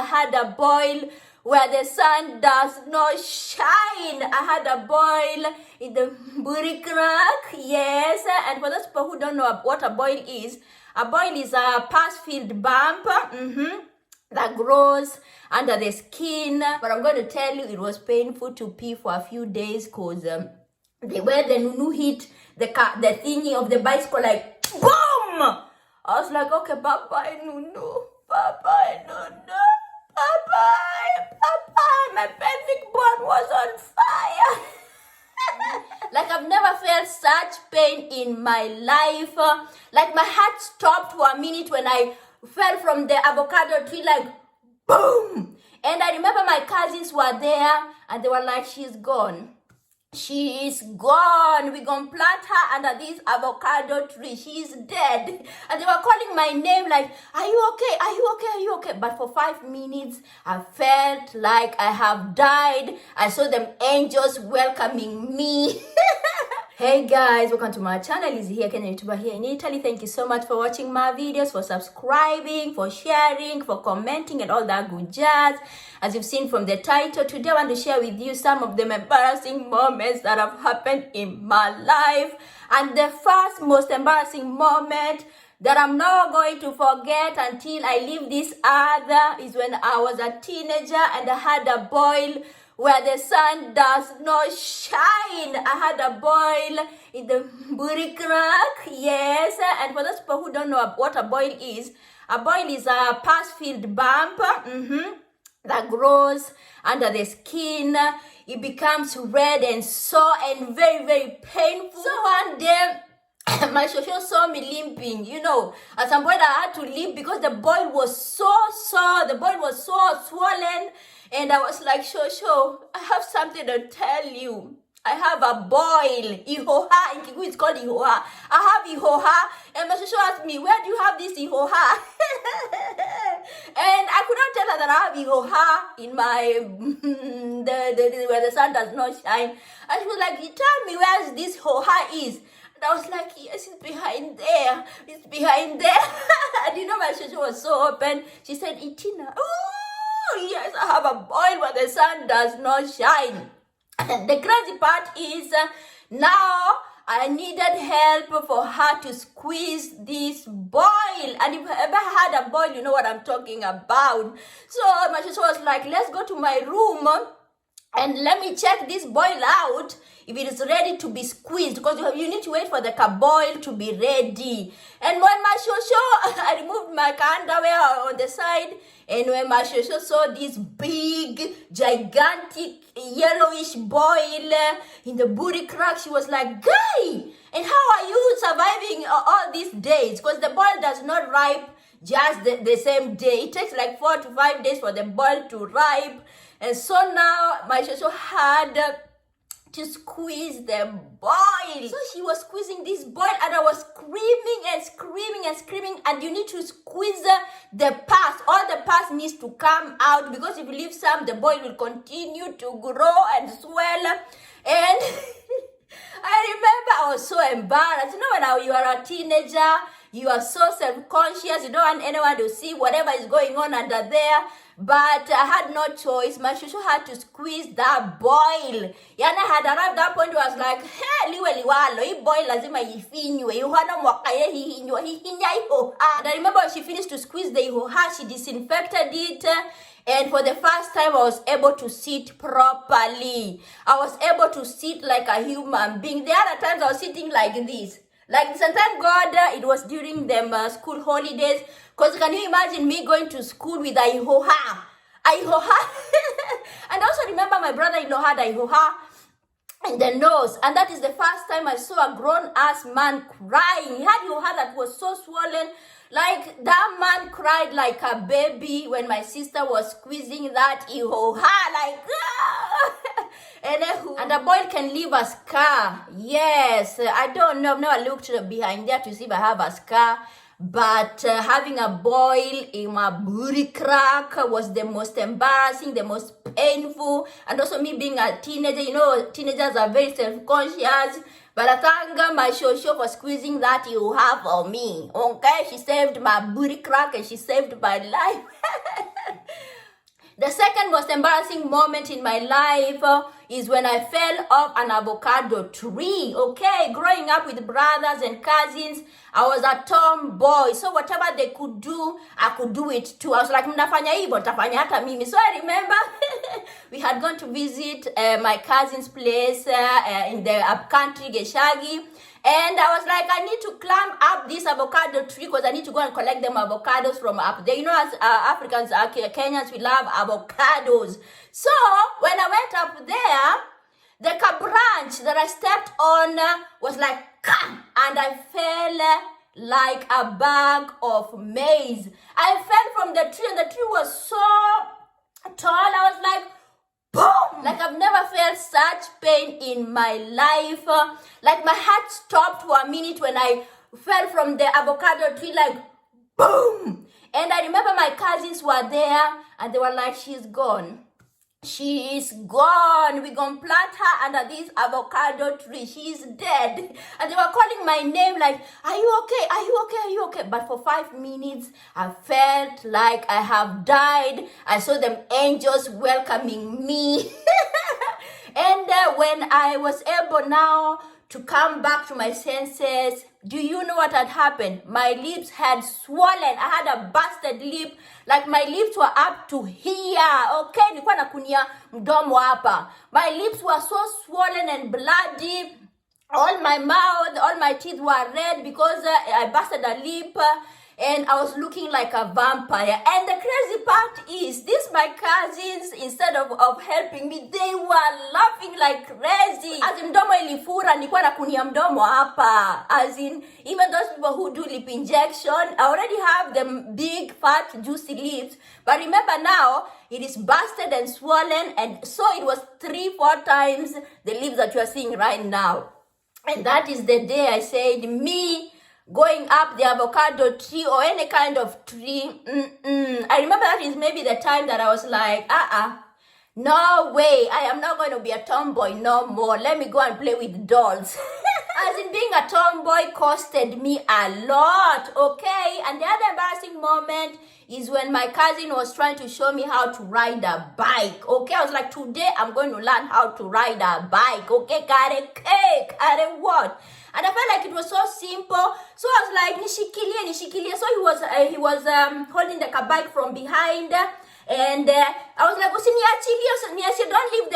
had a boil where the sun does not shine. I had a boil in the booty crack, yes. And for those people who don't know what a boil is a pus-filled bump that grows under the skin. But I'm going to tell you, it was painful to pee for a few days because the way the Nunu hit the thingy of the bicycle, like boom! I was like, okay, bye-bye, Nunu. Bye-bye, Nunu. Bye-bye. My pelvic bone was on fire. Like, I've never felt such pain in my life. Like, my heart stopped for a minute when I fell from the avocado tree, like, boom! And I remember my cousins were there, and they were like, she's gone. She is gone. We're going to plant her under this avocado tree. She's dead. And they were calling my name like, are you okay? Are you okay? Are you okay? But for 5 minutes, I felt like I have died. I saw them angels welcoming me. Hey guys, welcome to my channel. Lizzie here, Kenyan YouTuber here in Italy. Thank you so much for watching my videos, for subscribing, for sharing, for commenting and all that good jazz. As you've seen from the title, today I want to share with you some of the embarrassing moments that have happened in my life. And the first most embarrassing moment that I'm not going to forget until I leave this earth is when I was a teenager and I had a boil where the sun does not shine. I had a boil in the booty crack, yes. And for those people who don't know what a boil is a pus-filled bump that grows under the skin. It becomes red and sore and very, very painful. So one day, my shosho saw me limping, you know. At some point I had to limp because the boil was so sore, the boil was so swollen. And I was like, shosho, I have something to tell you. I have a boil. Ihoha. In Kikuyu it's called ihoha. I have ihoha. And my shosho asked me, where do you have this ihoha? And I could not tell her that I have ihoha in my, where the sun does not shine. And she was like, you tell me where this ihoha is. And I was like, yes, it's behind there. It's behind there. And you know, my shosho was so open. She said, Itina, ooh, yes, I have a boil where the sun does not shine. And the crazy part is now I needed help for her to squeeze this boil. And if you ever had a boil, you know what I'm talking about. So my sister was like, let's go to my room and let me check this boil out if it is ready to be squeezed, because you need to wait for the boil to be ready. And when my shosho, I removed my underwear on the side, and when my shosho saw this big, gigantic, yellowish boil in the booty crack, she was like, guy, and how are you surviving all these days? Because the boil does not ripe just the same day. It takes like 4 to 5 days for the boil to ripe. And so now my shosho had to squeeze the boil. So she was squeezing this boil and I was screaming and screaming and screaming. And you need to squeeze the pus. All the pus needs to come out, because if you leave some, the boil will continue to grow and swell. And I remember I was so embarrassed. You know, when you are a teenager, you are so self-conscious. You don't want anyone to see whatever is going on under there. But I had no choice. My shushu had to squeeze that boil. Yana had arrived at that point where I was like, hey, liwe liwalo, hii boil lazima ifinywe. Yuhana mwakaye hihinywa, hihinya ihoha. And I remember when she finished to squeeze the ihoha, she disinfected it. And for the first time, I was able to sit properly. I was able to sit like a human being. The other times, I was sitting like this. Like, sometimes God, it was during them school holidays. Because can you imagine me going to school with a ihoha? Ihoha. And I also remember my brother-in-law had a ihoha in the nose. And that is the first time I saw a grown-ass man crying. He had ihoha that was so swollen. Like, that man cried like a baby when my sister was squeezing that ihoha. Like, ah! And a boil can leave a scar. Yes, I don't know. I've never looked behind there to see if I have a scar. But having a boil in my booty crack was the most embarrassing, the most painful. And also me being a teenager, you know, teenagers are very self-conscious. But I thank my shosho for squeezing that you have for me. Okay, she saved my booty crack and she saved my life. The second most embarrassing moment in my life is when I fell off an avocado tree. Okay, growing up with brothers and cousins, I was a tomboy. So whatever they could do, I could do it too. I was like, mnafanya hivyo, nitafanya hata mimi. So I remember we had gone to visit my cousin's place in the upcountry, Geshagi. And I was like, I need to climb up this avocado tree because I need to go and collect them avocados from up there. You know, as Africans, Kenyans, we love avocados. So when I went up there, the branch that I stepped on was like, "Kam!" And I fell like a bag of maize. I fell from the tree, and the tree was so tall. I was like, boom! Like I've never felt such pain in my life. Like my heart stopped for a minute when I fell from the avocado tree, like boom! And I remember my cousins were there and they were like, she's gone. She is gone. We're going to plant her under this avocado tree. She's dead. And they were calling my name like, are you okay? Are you okay? Are you okay? But for 5 minutes, I felt like I have died. I saw them angels welcoming me. And when I was able now to come back to my senses, do you know what had happened? My lips had swollen. I had a busted lip. Like my lips were up to here. Okay, nilikuwa nakunia mdomo hapa. My lips were so swollen and bloody. All my mouth, all my teeth were red because I busted a lip. And I was looking like a vampire. And the crazy part is, these my cousins, instead of helping me, they were laughing like crazy. As in, mdomo ilifura, nilikuwa nakunia mdomo hapa. As in, even those people who do lip injection, I already have them big, fat, juicy lips. But remember now, it is busted and swollen. And so it was 3-4 times the lips that you are seeing right now. And that is the day I said, me going up the avocado tree or any kind of tree. I remember that is maybe the time that I was like, no way, I am not going to be a tomboy no more. Let me go and play with dolls. As in, being a tomboy costed me a lot, okay? And the other embarrassing moment is when my cousin was trying to show me how to ride a bike, okay? I was like, today I'm going to learn how to ride a bike, okay? Kare what? And I felt like it was so simple. So I was like, nishikilie. So he was holding the bike from behind. And I was like, usiniachilie, don't leave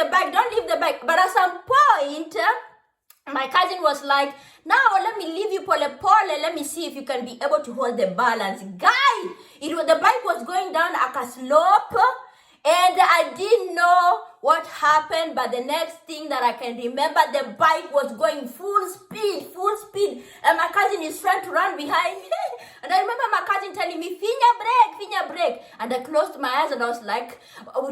the bike. But at some point, my cousin was like, now let me leave you pole. Let me see if you can be able to hold the balance. Guy, the bike was going down a slope. And I didn't know what happened, but the next thing that I can remember, the bike was going full speed, and my cousin is trying to run behind me. And I remember my cousin telling me, finya brake. And I closed my eyes and I was like,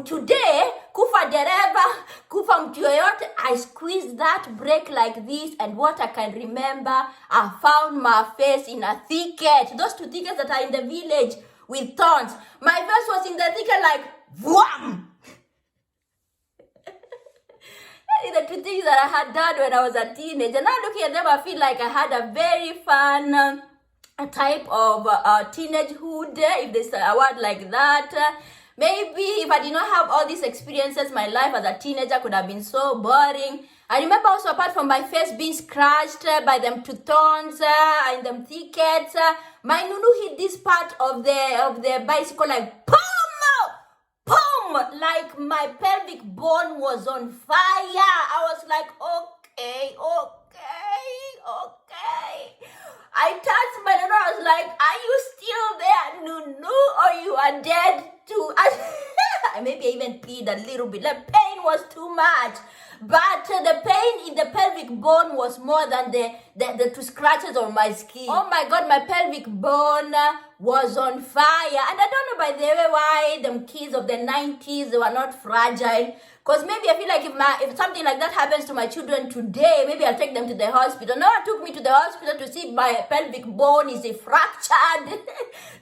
today, kufa dereva, kufa mtu yoyote. I squeezed that brake like this, and what I can remember, I found my face in a thicket. Those 2 thickets that are in the village with thorns. My face was in the thicket like, wham! The 2 things that I had done when I was a teenager. Now looking at them, I feel like I had a very fun type of teenagehood, if there's a word like that. Maybe if I did not have all these experiences, my life as a teenager could have been so boring. I remember also, apart from my face being scratched by them 2 thorns and them thickets, my nunu hit this part of the bicycle like boom! Like my pelvic bone was on fire. I was like, okay. I touched my nunu. I was like, are you still there, Nunu, or you are dead too? Maybe I even peed a little bit. The pain was too much. But the pain in the pelvic bone was more than the 2 scratches on my skin. Oh my God, my pelvic bone was on fire. And I don't know, by the way, why them kids of the 90s, they were not fragile. Because maybe I feel like if something like that happens to my children today, maybe I'll take them to the hospital. No one took me to the hospital to see if my pelvic bone is fractured.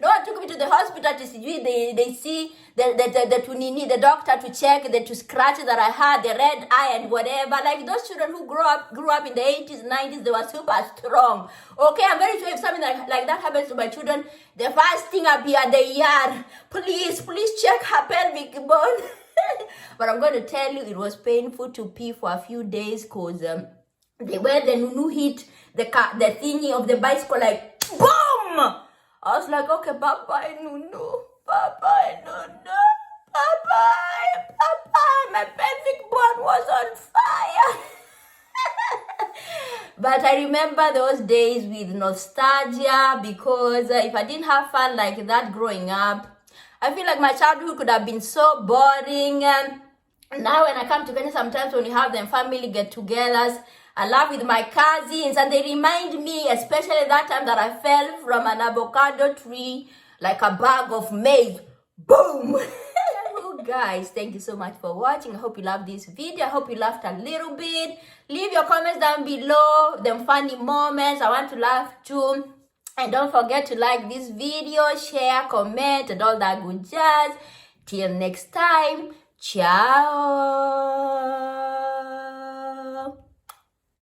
No one took me to the hospital to see, they see the doctor to check the 2 scratches that I had, the red eye and whatever. Like those children who grew up in the 80s, 90s, they were super strong. Okay, I'm very sure if something like that happens to my children, The first thing I be at the yard, please check her pelvic bone. But I'm going to tell you, it was painful to pee for a few days because the way the Nunu hit the thingy of the bicycle, like, boom! I was like, okay, bye-bye, Nunu. Bye-bye, Nunu. Bye-bye. Bye-bye. My pelvic bone was on fire. But I remember those days with nostalgia because if I didn't have fun like that growing up, I feel like my childhood could have been so boring. Now when I come to Kenya, sometimes when we have them family get-togethers, I laugh with my cousins and they remind me, especially that time that I fell from an avocado tree like a bag of maize. Boom! Guys, thank you so much for watching. I hope you loved this video. I hope you laughed a little bit. Leave your comments down below, them funny moments. I want to laugh too. And don't forget to like this video, share, comment, and all that good jazz. Till next time, ciao.